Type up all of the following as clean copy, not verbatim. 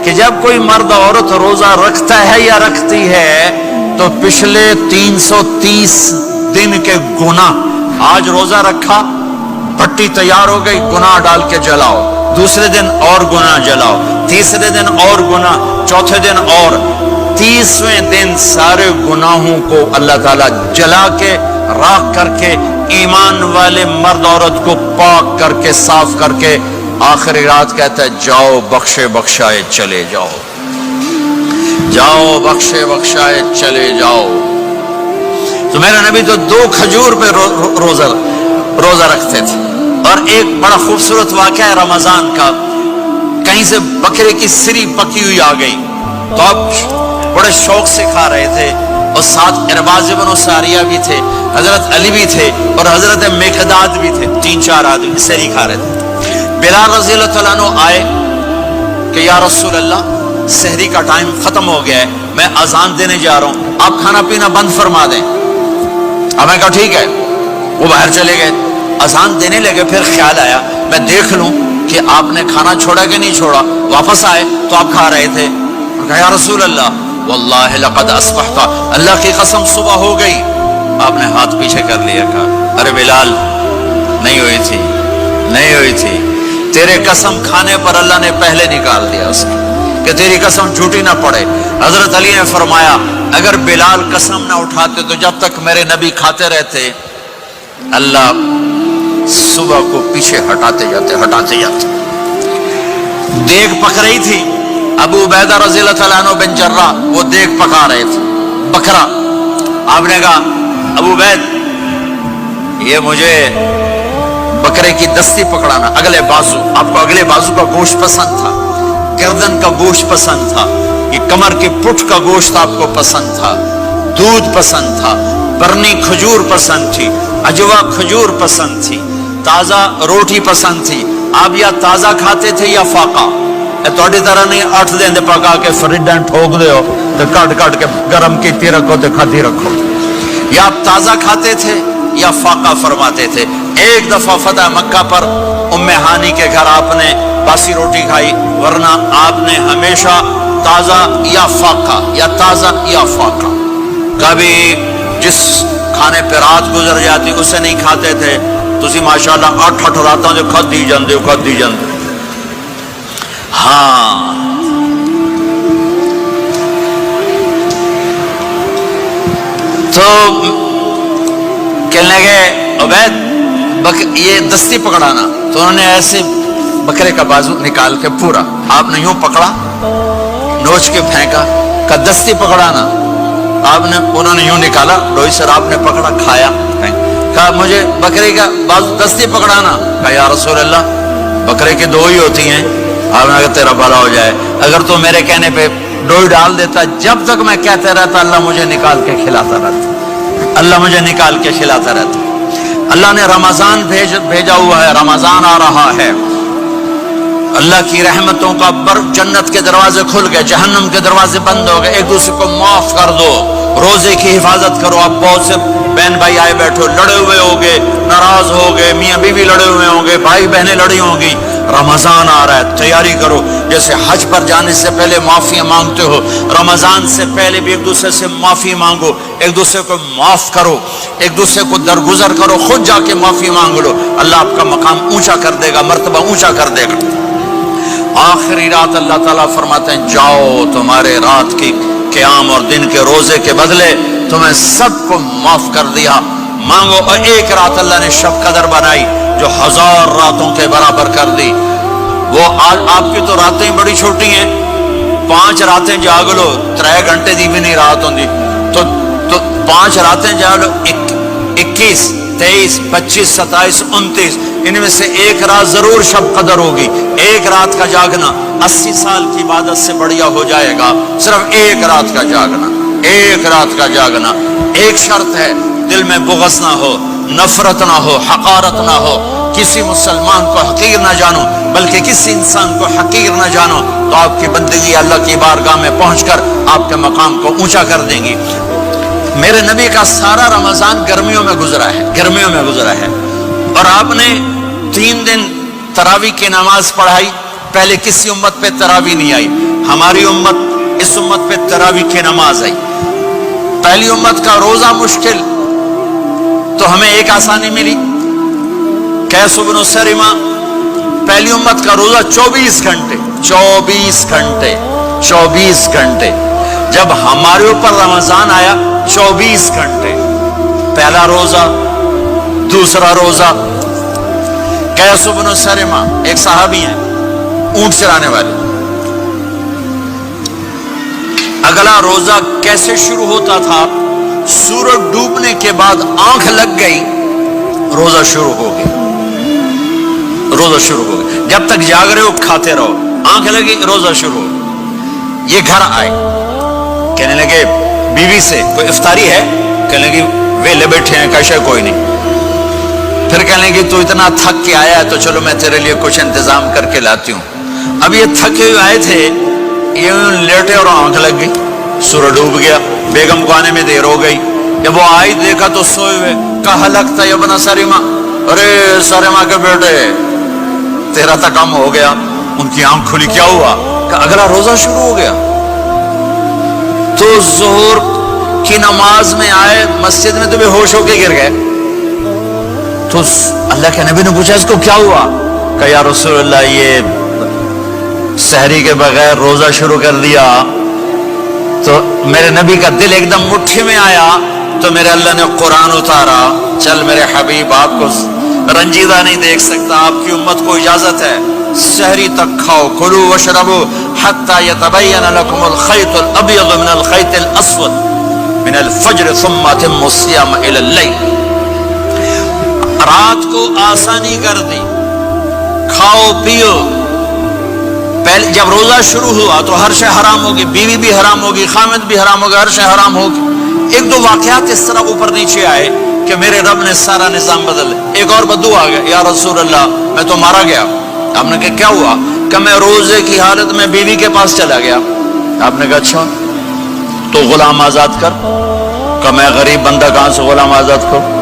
کہ جب کوئی مرد عورت روزہ رکھتا ہے یا رکھتی ہے تو پچھلے 330 دن کے گناہ، آج روزہ رکھا، پٹی تیار ہو گئی، گناہ ڈال کے جلاؤ، دوسرے دن اور گناہ جلاؤ، تیسرے دن اور گناہ، چوتھے دن اور، 30ویں دن سارے گناہوں کو اللہ تعالیٰ جلا کے راکھ کر کے ایمان والے مرد عورت کو پاک کر کے صاف کر کے آخری رات کہتا ہے جاؤ بخشے بخشائے چلے جاؤ، جاؤ بخشے بخشائے چلے جاؤ۔ تو میرا نبی تو 2 کھجور پہ روزہ رکھتے تھے۔ اور ایک بڑا خوبصورت واقعہ ہے رمضان کا، کہیں سے بکرے کی سری پکی ہوئی آ گئی تو اب بڑے شوق سے کھا رہے تھے، اور ساتھ ارباز بن ساریہ بھی تھے، حضرت علی بھی تھے اور حضرت مقداد بھی تھے، 3-4 آدمی سری کھا رہے تھے۔ بلال رضی اللہ تعالیٰ عنہ آئے کہ یا رسول اللہ سحری کا ٹائم ختم ہو گیا ہے، میں اذان دینے جا رہا ہوں، آپ کھانا پینا بند فرما دیں۔ اب میں کہا ٹھیک ہے، وہ باہر چلے گئے، اذان دینے لگے، پھر خیال آیا میں دیکھ لوں کہ آپ نے کھانا چھوڑا کہ نہیں چھوڑا، واپس آئے تو آپ کھا رہے تھے، کہا یا رسول اللہ واللہ لقد اصبحت، اللہ کی قسم صبح ہو گئی۔ آپ نے ہاتھ پیچھے کر لیا، کہا ارے بلال نہیں ہوئی تھی، نہیں ہوئی تھی، تیرے قسم کھانے پر اللہ نے پہلے نکال دیا اس کی کہ تیری قسم جھوٹی نہ پڑے۔ حضرت علی نے فرمایا اگر بلال قسم نہ اٹھاتے تو جب تک میرے نبی کھاتے رہتے اللہ صبح کو پیچھے ہٹاتے جاتے۔ دیگ پک رہی تھی، ابو عبیدہ رضی اللہ تعالیٰ عنہ بن جراح وہ دیگ پکا رہے تھے، بکرا۔ آپ نے کہا ابو عبید یہ مجھے بکرے کی دستی پکڑانا، اگلے بازو، آپ کو اگلے بازو کا گوشت پسند تھا، گردن کا گوشت پسند تھا، یہ کمر کے پٹ کا گوشت آپ کو پسند تھا، دودھ پسند تھا، برنی کھجور پسند تھی، اجوا کھجور پسند تھی، تازہ روٹی پسند تھی۔ آپ یا تازہ کھاتے تھے یا فاقہ، تھوڑی طرح نہیں 8 دن پکا کے فریڈن ٹھوک دے ہو تو کٹ کے گرم کی رکھو تو کھاتی رکھو، یا آپ تازہ کھاتے تھے یا فاقہ فرماتے تھے۔ ایک دفعہ فتح مکہ پر ام ہانی کے گھر آپ نے باسی روٹی کھائی، ورنہ آپ نے ہمیشہ تازہ یا فاقہ یا تازہ یا فاقہ، کبھی جس کھانے پہ رات گزر جاتی اسے نہیں کھاتے تھے۔ تسی ماشاءاللہ 8 راتوں جو کھدی جاندے۔ ہاں تو کہنے لگے عبید یہ دستی پکڑانا، تو انہوں نے ایسے بکرے کا بازو نکال کے پورا آپ نے یوں پکڑا، نوچ کے پھینکا، کہ دستی پکڑانا، انہوں نے یوں نکالا، روئی سر آپ نے پکڑا، کھایا، کہا مجھے بکرے کا بازو دستی پکڑانا، کہا یا رسول اللہ بکرے کی 2 ہی ہوتی ہیں، آپ نے کہا تیرا بھلا ہو جائے، اگر تو میرے کہنے پہ ڈوئی ڈال دیتا، جب تک میں کہتے رہتا اللہ مجھے نکال کے کھلاتا رہتا، اللہ مجھے نکال کے کھلاتا رہتا۔ اللہ نے رمضان بھیجا ہوا ہے، رمضان آ رہا ہے، اللہ کی رحمتوں کا جنت کے دروازے کھل گئے، جہنم کے دروازے بند ہو گئے، ایک دوسرے کو معاف کر دو، روزے کی حفاظت کرو۔ اب بہت سے بہن بھائی آئے بیٹھو، لڑے ہوئے ہوگے، ناراض ہوگے، میاں بیوی لڑے ہوئے ہوں گے، بھائی بہنیں لڑی ہوں گی، رمضان آ رہا ہے، تیاری کرو۔ جیسے حج پر جانے سے پہلے معافی مانگتے ہو، رمضان سے پہلے بھی ایک دوسرے سے معافی مانگو، ایک دوسرے کو معاف کرو، ایک دوسرے کو درگزر کرو، خود جا کے معافی مانگ لو، اللہ آپ کا مقام اونچا کر دے گا، مرتبہ اونچا کر دے گا۔ آخری رات اللہ تعالیٰ فرماتے ہیں جاؤ، تمہارے رات کی قیام اور دن کے روزے کے بدلے تمہیں سب کو معاف کر دیا، مانگو۔ اور ایک رات اللہ نے شب قدر بنائی جو 1000 راتوں کے برابر کر دی۔ وہ آج آپ کی تو راتیں بڑی چھوٹی ہیں، 5 راتیں جاگ لو، 3 گھنٹے دی بھی نہیں رات ہوندی، تو 5 راتیں جاگ لو، 21 23 25 27 29، ان میں سے ایک رات ضرور شب قدر ہوگی۔ ایک رات کا جاگنا 80 سال کی عبادت سے بڑھیا ہو جائے گا، صرف ایک رات کا جاگنا، ایک رات کا جاگنا۔ ایک شرط ہے، دل میں بغض نہ ہو، نفرت نہ ہو، حقارت نہ ہو، کسی مسلمان کو حقیر نہ جانو، بلکہ کسی انسان کو حقیر نہ جانو، تو آپ کی بندگی اللہ کی بارگاہ میں پہنچ کر آپ کے مقام کو اونچا کر دیں گی۔ میرے نبی کا سارا رمضان گرمیوں میں گزرا ہے، گرمیوں میں گزرا ہے، اور آپ نے 3 دن تراویح کی نماز پڑھائی، پہلے کسی امت پہ تراویح نہیں آئی۔ ہماری امت اس امت پہ تراویح کی نماز آئی. پہلی امت کا روزہ مشکل تو ہمیں ایک آسانی ملی. قیس بن سرمہ پہلی امت کا روزہ 24 گھنٹے 24 گھنٹے 24 گھنٹے. جب ہمارے اوپر رمضان آیا 24 گھنٹے. پہلا روزہ دوسرا روزہ. قیس بن سرمہ ایک صحابی ہیں اونٹ چرانے والے. اگلا روزہ کیسے شروع ہوتا تھا؟ سورج ڈوبنے کے بعد آنکھ لگ گئی روزہ شروع ہو گیا. روزہ شروع ہو گیا. جب تک جاگ رہے ہو کھاتے رہو. آنکھ لگی روزہ شروع ہو. یہ گھر آئے کہنے لگے بیوی سے کوئی افطاری ہے؟ کہنے لگے ویلے بیٹھے ہیں. کیسے کوئی نہیں. پھر کہنے لگے تو اتنا تھک کے آیا ہے تو چلو میں تیرے لیے کچھ انتظام کر کے لاتی ہوں. اب یہ تھکے ہوئے آئے تھے, یہ لیٹے اور آنکھ لگ گئی. سورج ڈوب گیا. بیگم کو آنے میں دیر ہو گئی. جب وہ آئی دیکھا تو سوئے ہوئے. کہا لگتا ہے ابن سرمہ, ارے سرمہ کے بیٹے تیرا تو کم ہو گیا. ان کی آنکھ کھلی. کیا ہوا؟ کہ اگلا روزہ شروع ہو گیا. تو ظہر کی نماز میں آئے مسجد میں تو بے ہوش ہو کے گر گئے. تو اللہ کے نبی نے پوچھا اس کو کیا ہوا؟ کہ یا رسول اللہ یہ سحری کے بغیر روزہ شروع کر دیا. تو میرے نبی کا دل ایک دم مٹھی میں آیا. تو میرے اللہ نے قرآن اتارا. چل میرے حبیب, آپ کو رنجیدہ نہیں دیکھ سکتا, آپ کی امت کو اجازت ہے سحری تک کھاؤ. کلوا واشربوا حتی یتبین لکم الخیط الابیض من الخیط الاسود من الفجر ثم اتموا الصیام الی اللیل. رات کو آسانی کر دی, کھاؤ پیو. پہلے جب روزہ شروع ہوا تو ہر شے حرام ہوگی. بیوی بھی حرام ہوگی, خامد بھی حرام ہوگا, ہر شے حرام ہوگی. ایک دو واقعات اس طرح اوپر نیچے آئے کہ میرے رب نے سارا نظام بدل. ایک اور بدو آ گیا, یا رسول اللہ میں تو مارا گیا. آپ نے کہا کیا ہوا؟ کہ میں روزے کی حالت میں بیوی کے پاس چلا گیا. آپ نے کہا اچھا تو غلام آزاد کر. کہ میں غریب بندہ کہاں سے غلام آزاد کروں؟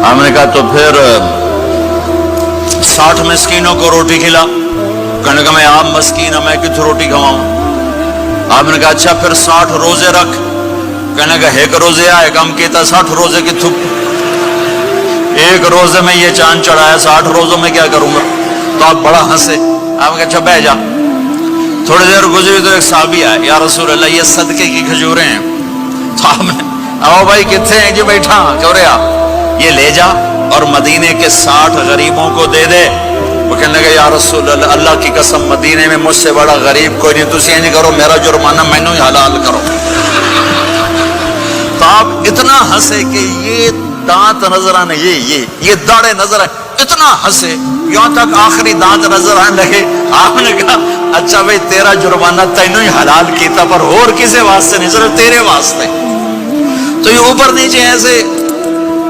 آپ نے کہا تو پھر 60 مسکینوں کو روٹی کھلا. کہنے کا میں عام مسکین ہوں, میں کتوں روٹی کھواؤں؟ آپ نے کہا اچھا پھر 60 روزے رکھ. کہنے کا ایک روزے آئے کم کیتا 60 روزے کی تھپ. ایک روزے میں یہ چاند چڑھایا, 60 روزوں میں کیا کروں گا؟ تو آپ بڑا ہنسے. آپ نے کہا اچھا بہ جا. تھوڑی دیر گزری تو ایک صحابی آیا, یا رسول اللہ یہ صدقے کی کھجوریں ہیں. تو آپ نے آؤ بھائی کتنے ہیں جی بیٹھا کیوں رہا, یہ لے جا اور مدینے کے 60 غریبوں کو دے دے. وہ کہنے لگا یا رسول اللہ اللہ کی قسم مدینے میں مجھ سے بڑا غریب کوئی نہیں, تسی نہیں کرو, میرا جرمانہ مینوں ہی حلال کرو. تو آپ اتنا ہنسے کہ یہ دانت نظر آنے, یہ داڑے نظر آئے. اتنا ہنسے یہاں تک آخری دانت نظر آنے لگے. آپ نے کہا اچھا بھائی تیرا جرمانہ تینوں ہی حلال کیتا, پر اور کسی واسطے نہیں, صرف تیرے واسطے. تو یہ اوپر نیچے ایسے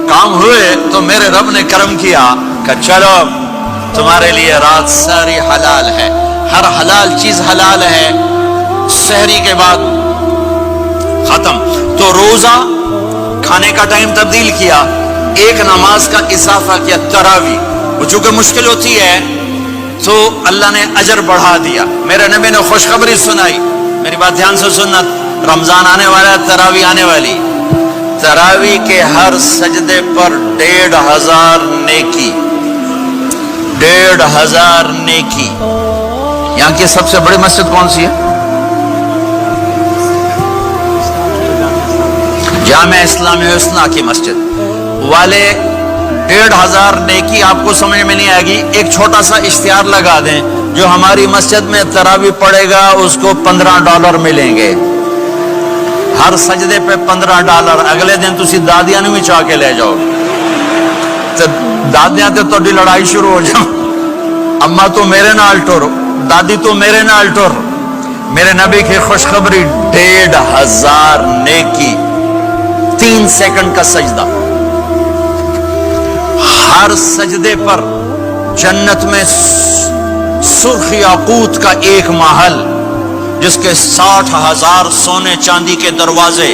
کام ہوئے تو میرے رب نے کرم کیا کہ چلو تمہارے لیے رات ساری حلال ہے, ہر حلال چیز حلال ہے. سحری کے بعد ختم. تو روزہ کھانے کا ٹائم تبدیل کیا, ایک نماز کا اضافہ کیا, تراویح. وہ چونکہ مشکل ہوتی ہے تو اللہ نے اجر بڑھا دیا. میرے نبی نے خوشخبری سنائی, میری بات دھیان سے سننا. رمضان آنے والا ہے, تراویح آنے والی. تراویح کے ہر سجدے پر 1500 نیکی, 1500 نیکی. یہاں کی سب سے بڑی مسجد کون سی ہے؟ جامع اسلامی حسنہ کی مسجد والے. 1500 نیکی آپ کو سمجھ میں نہیں آئے گی. ایک چھوٹا سا اشتہار لگا دیں, جو ہماری مسجد میں تراویح پڑے گا اس کو $15 ملیں گے. ہر سجدے پہ $15. اگلے دن تسی دادیاں بھی چاہ کے لے جاؤ. تو دادیاں تے تھوڑی لڑائی شروع ہو جاؤ, اما تو میرے نال ٹر, دادی تو میرے نال ٹر. میرے نبی کی خوشخبری 1500 نیکی, 3 سیکنڈ کا سجدہ. ہر سجدے پر جنت میں سرخ یاقوت کا ایک محل جس کے 60,000 سونے چاندی کے دروازے.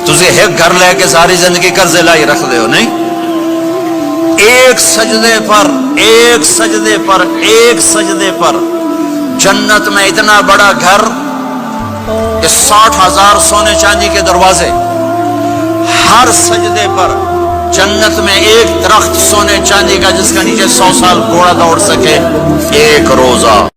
تجھے ایک گھر لے کے ساری زندگی قرضے لائی رکھ دے ہو نہیں. ایک سجدے پر جنت میں اتنا بڑا گھر کہ 60,000 سونے چاندی کے دروازے، ہر سجدے پر جنت میں ایک درخت سونے چاندی کا جس کا نیچے 100 سال گھوڑا دوڑ سکے، ایک روزہ